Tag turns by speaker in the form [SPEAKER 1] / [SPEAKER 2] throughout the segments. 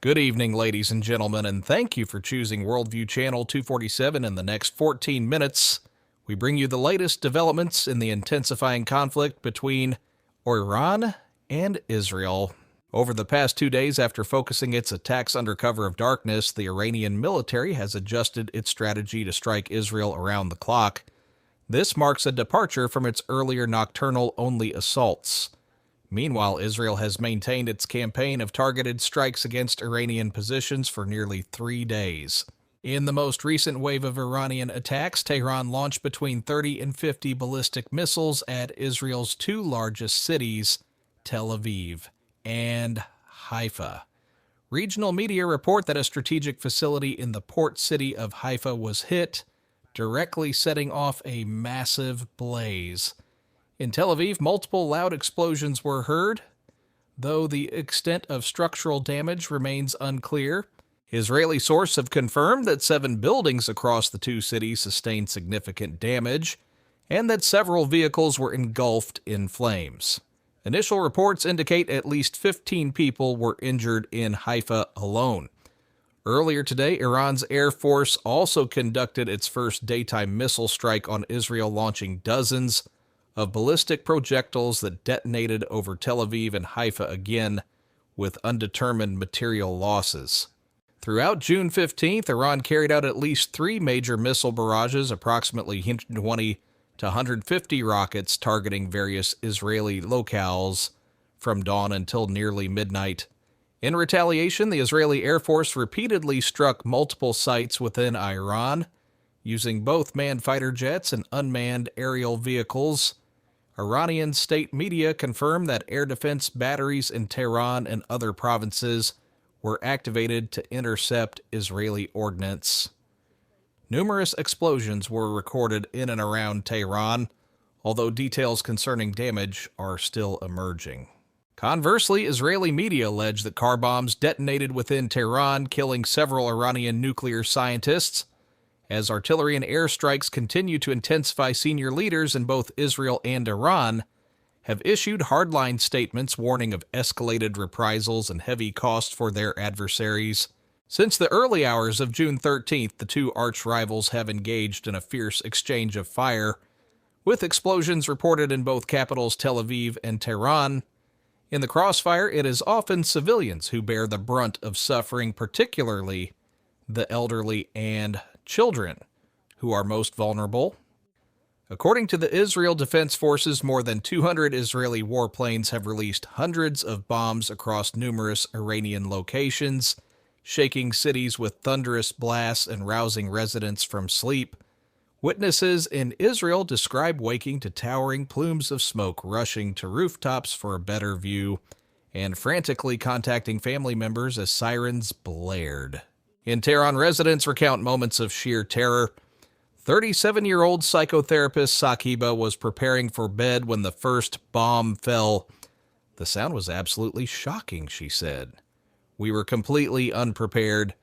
[SPEAKER 1] Good evening, ladies and gentlemen, and thank you for choosing WorldView Channel 247. In the next 14 minutes, we bring you the latest developments in the intensifying conflict between Iran and Israel. Over the past 2 days, after focusing its attacks under cover of darkness, the Iranian military has adjusted its strategy to strike Israel around the clock. This marks a departure from its earlier nocturnal-only assaults. Meanwhile, Israel has maintained its campaign of targeted strikes against Iranian positions for nearly 3 days. In the most recent wave of Iranian attacks, Tehran launched between 30 and 50 ballistic missiles at Israel's two largest cities, Tel Aviv and Haifa. Regional media report that a strategic facility in the port city of Haifa was hit, directly setting off a massive blaze. In Tel Aviv, multiple loud explosions were heard, though the extent of structural damage remains unclear. Israeli sources have confirmed that 7 buildings across the two cities sustained significant damage, and that several vehicles were engulfed in flames. Initial reports indicate at least 15 people were injured in Haifa alone. Earlier today, Iran's Air Force also conducted its first daytime missile strike on Israel, launching dozens of ballistic projectiles that detonated over Tel Aviv and Haifa again, with undetermined material losses. Throughout June 15th, Iran carried out at least 3 major missile barrages, approximately 120 to 150 rockets targeting various Israeli locales from dawn until nearly midnight. In retaliation, the Israeli Air Force repeatedly struck multiple sites within Iran, using both manned fighter jets and unmanned aerial vehicles. Iranian state media confirmed that air defense batteries in Tehran and other provinces were activated to intercept Israeli ordnance. Numerous explosions were recorded in and around Tehran, although details concerning damage are still emerging. Conversely, Israeli media alleged that car bombs detonated within Tehran, killing several Iranian nuclear scientists. As artillery and airstrikes continue to intensify, senior leaders in both Israel and Iran have issued hardline statements warning of escalated reprisals and heavy costs for their adversaries. Since the early hours of June 13th, the two arch-rivals have engaged in a fierce exchange of fire, with explosions reported in both capitals Tel Aviv and Tehran. In the crossfire, it is often civilians who bear the brunt of suffering, particularly the elderly and children, who are most vulnerable. According to the Israel Defense Forces, more than 200 Israeli warplanes have released hundreds of bombs across numerous Iranian locations, shaking cities with thunderous blasts and rousing residents from sleep. Witnesses in Israel describe waking to towering plumes of smoke rushing to rooftops for a better view, and frantically contacting family members as sirens blared. In Tehran, residents recount moments of sheer terror. 37-year-old psychotherapist Sakiba was preparing for bed when the first bomb fell. "The sound was absolutely shocking," she said. "We were completely unprepared.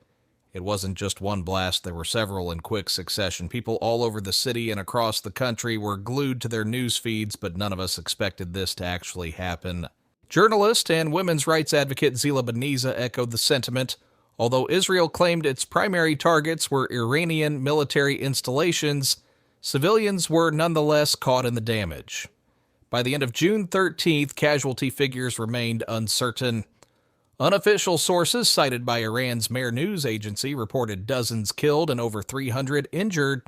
[SPEAKER 1] It wasn't just one blast, there were several in quick succession. People all over the city and across the country were glued to their news feeds, but none of us expected this to actually happen." Journalist and women's rights advocate Zila Beniza echoed the sentiment. Although Israel claimed its primary targets were Iranian military installations, civilians were nonetheless caught in the damage. By the end of June 13th, casualty figures remained uncertain. Unofficial sources cited by Iran's Mehr news agency reported dozens killed and over 300 injured.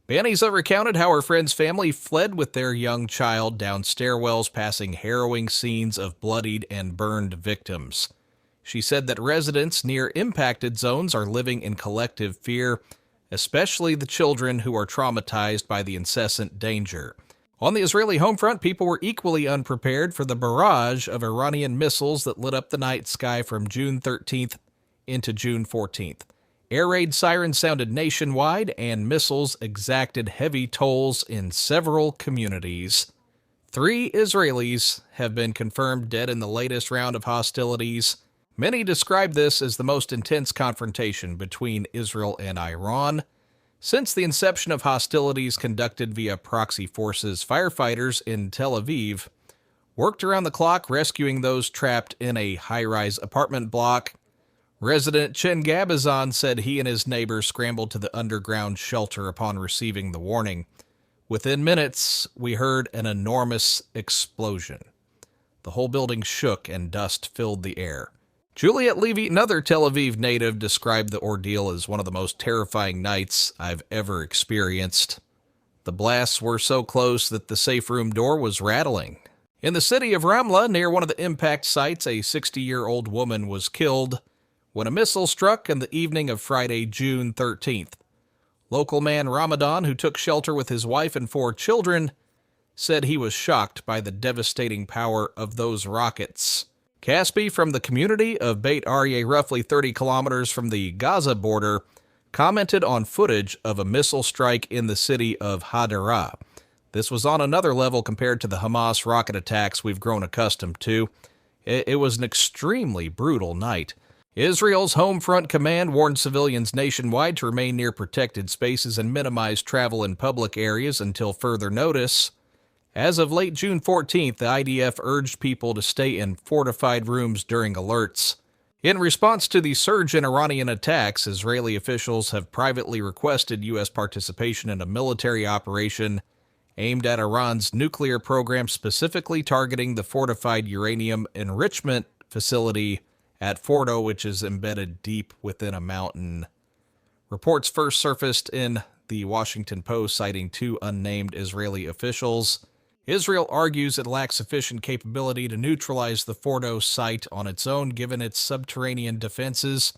[SPEAKER 1] Beniza recounted how her friend's family fled with their young child down stairwells, passing harrowing scenes of bloodied and burned victims. She said that residents near impacted zones are living in collective fear, especially the children who are traumatized by the incessant danger. On the Israeli home front, people were equally unprepared for the barrage of Iranian missiles that lit up the night sky from June 13th into June 14th. Air raid sirens sounded nationwide, and missiles exacted heavy tolls in several communities. 3 Israelis have been confirmed dead in the latest round of hostilities. Many describe this as the most intense confrontation between Israel and Iran since the inception of hostilities conducted via proxy forces. Firefighters in Tel Aviv worked around the clock rescuing those trapped in a high-rise apartment block. Resident Chen Gabazon said he and his neighbor scrambled to the underground shelter upon receiving the warning. Within minutes, we heard an enormous explosion. The whole building shook and dust filled the air. Juliet Levy, another Tel Aviv native, described the ordeal as one of the most terrifying nights I've ever experienced. The blasts were so close that the safe room door was rattling. In the city of Ramla, near one of the impact sites, a 60-year-old woman was killed when a missile struck in the evening of Friday, June 13th. Local man Ramadan, who took shelter with his wife and 4 children, said he was shocked by the devastating power of those rockets. Caspi, from the community of Beit Aryeh, roughly 30 kilometers from the Gaza border, commented on footage of a missile strike in the city of Hadera. This was on another level compared to the Hamas rocket attacks we've grown accustomed to. It was an extremely brutal night. Israel's Home Front Command warned civilians nationwide to remain near protected spaces and minimize travel in public areas until further notice. As of late June 14th, the IDF urged people to stay in fortified rooms during alerts. In response to the surge in Iranian attacks, Israeli officials have privately requested U.S. participation in a military operation aimed at Iran's nuclear program, specifically targeting the fortified uranium enrichment facility at Fordo, which is embedded deep within a mountain. Reports first surfaced in the Washington Post, citing 2 unnamed Israeli officials. Israel argues it lacks sufficient capability to neutralize the Fordo site on its own, given its subterranean defenses.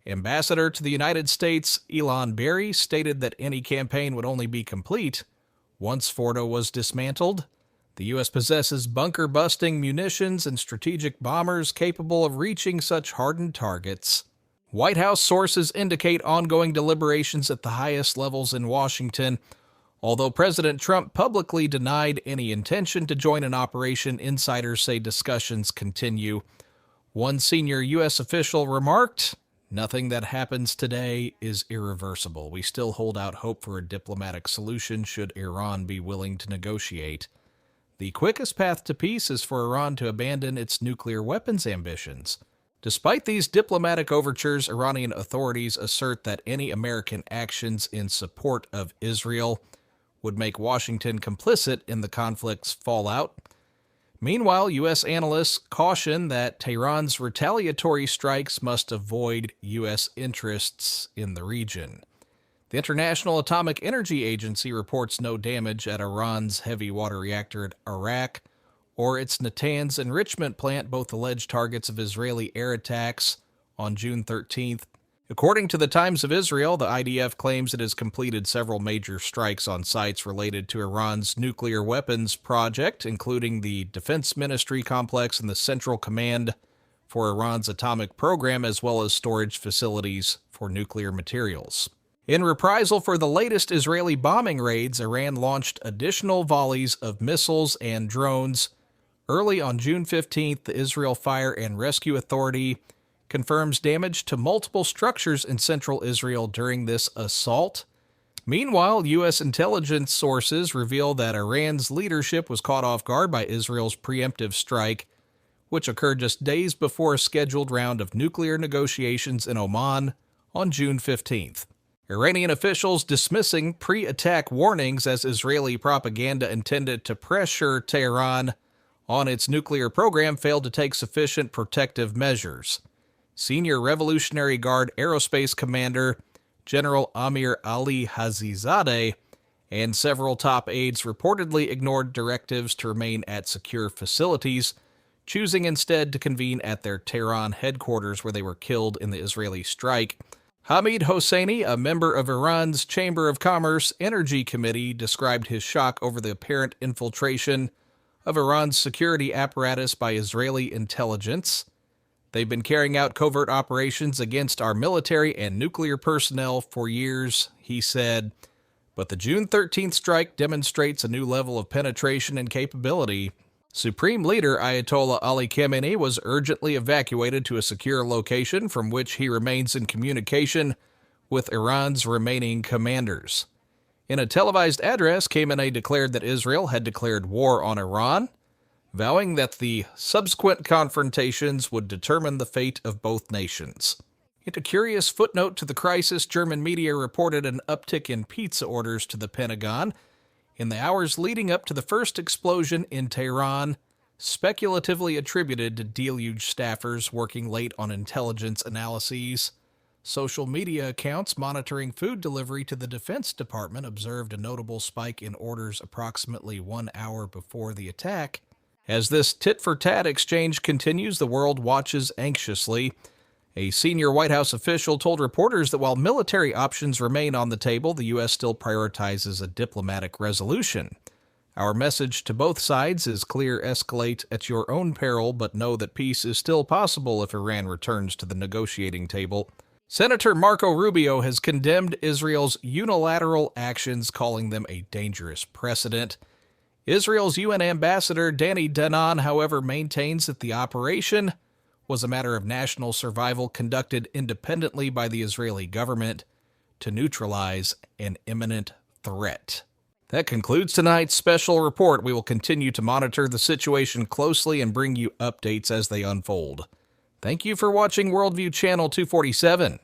[SPEAKER 1] Ambassador to the United States, Elon Berry, stated that any campaign would only be complete once Fordo was dismantled. The U.S. possesses bunker-busting munitions and strategic bombers capable of reaching such hardened targets. White House sources indicate ongoing deliberations at the highest levels in Washington. Although President Trump publicly denied any intention to join an operation, insiders say discussions continue. One senior U.S. official remarked, "Nothing that happens today is irreversible. We still hold out hope for a diplomatic solution should Iran be willing to negotiate. The quickest path to peace is for Iran to abandon its nuclear weapons ambitions." Despite these diplomatic overtures, Iranian authorities assert that any American actions in support of Israel would make Washington complicit in the conflict's fallout. Meanwhile, U.S. analysts caution that Tehran's retaliatory strikes must avoid U.S. interests in the region. The International Atomic Energy Agency reports no damage at Iran's heavy water reactor at Arak or its Natanz enrichment plant, both alleged targets of Israeli air attacks on June 13th. According to the Times of Israel, the IDF claims it has completed several major strikes on sites related to Iran's nuclear weapons project, including the Defense Ministry complex and the Central Command for Iran's atomic program, as well as storage facilities for nuclear materials. In reprisal for the latest Israeli bombing raids, Iran launched additional volleys of missiles and drones. Early on June 15th, the Israel Fire and Rescue Authority confirms damage to multiple structures in central Israel during this assault. Meanwhile, U.S. intelligence sources reveal that Iran's leadership was caught off guard by Israel's preemptive strike, which occurred just days before a scheduled round of nuclear negotiations in Oman on June 15th. Iranian officials dismissing pre-attack warnings as Israeli propaganda intended to pressure Tehran on its nuclear program failed to take sufficient protective measures. Senior Revolutionary Guard Aerospace Commander General Amir Ali Hazizadeh and several top aides reportedly ignored directives to remain at secure facilities, choosing instead to convene at their Tehran headquarters where they were killed in the Israeli strike. Hamid Hosseini, a member of Iran's Chamber of Commerce Energy Committee, described his shock over the apparent infiltration of Iran's security apparatus by Israeli intelligence. "They've been carrying out covert operations against our military and nuclear personnel for years," he said. But the June 13th strike demonstrates a new level of penetration and capability. Supreme Leader Ayatollah Ali Khamenei was urgently evacuated to a secure location from which he remains in communication with Iran's remaining commanders. In a televised address, Khamenei declared that Israel had declared war on Iran, vowing that the subsequent confrontations would determine the fate of both nations. In a curious footnote to the crisis, German media reported an uptick in pizza orders to the Pentagon in the hours leading up to the first explosion in Tehran, speculatively attributed to deluge staffers working late on intelligence analyses. Social media accounts monitoring food delivery to the Defense Department observed a notable spike in orders approximately 1 hour before the attack. As this tit-for-tat exchange continues, the world watches anxiously. A senior White House official told reporters that while military options remain on the table, the U.S. still prioritizes a diplomatic resolution. Our message to both sides is clear: escalate at your own peril, but know that peace is still possible if Iran returns to the negotiating table. Senator Marco Rubio has condemned Israel's unilateral actions, calling them a dangerous precedent. Israel's UN ambassador Danny Danon, however, maintains that the operation was a matter of national survival conducted independently by the Israeli government to neutralize an imminent threat. That concludes tonight's special report. We will continue to monitor the situation closely and bring you updates as they unfold. Thank you for watching WorldView Channel 247.